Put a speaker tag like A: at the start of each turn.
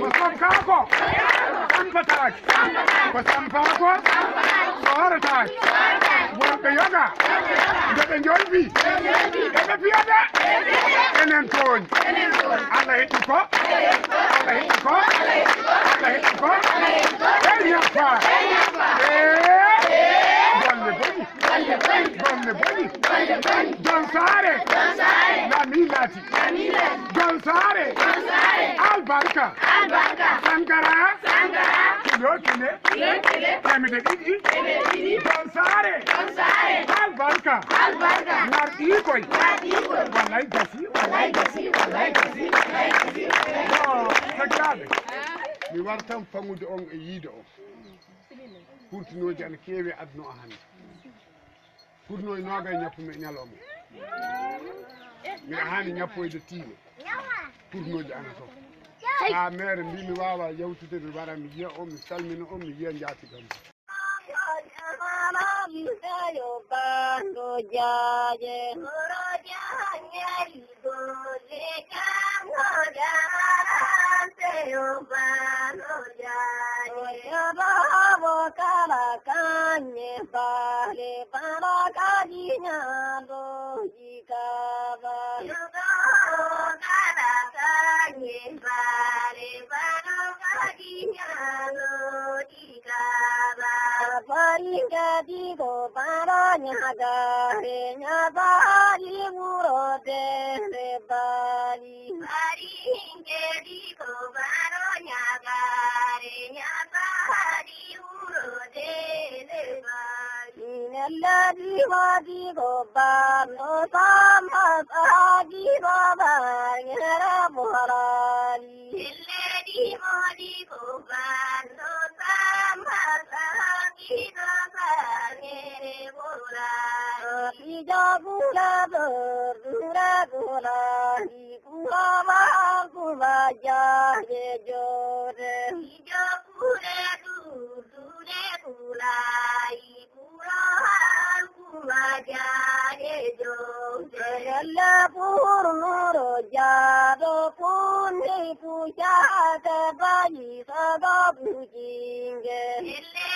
A: وصمكاكو صمبتاك وصمكاكو صورتاك وبيوغا بنجولبي بيوغا enen toñ Allah hetti ko Allah hetti ko Allah hetti ko eñapa golle boni John Sare Lamilati John Sare Albarka Sankara Kilotine Kamide Didi John Sare Albarka Nar ikoy wallahi gasi sagrade mi wartam fangude on e yiide on kurtinoji ana keewi adno o hande kurno e noga e ñappume e ñalawma miɗa hani ñappoyde tiime kurnoji ana toon ha mere mbimi wawa yewtude mi wara mi yiya on mi salmina on mi yiya jaatigam yo bando jaje kala kanye bale para kadinya do jikaba kala kanye bale para kadinya do jikaba paringa digo para nyaga nyabali muro de bali paringa digo para nyaga nyabali الذي وادي غبار نصام أصحابي غبار يرب هرالي الذي وادي غبار نصام أصحابي غبار يرب هرالي جابولا دولا دولا كوما كوما جاه جود جابولا دولا دولا Yalla pur nuro jado pundi puja te bayi saga pujinge. Ille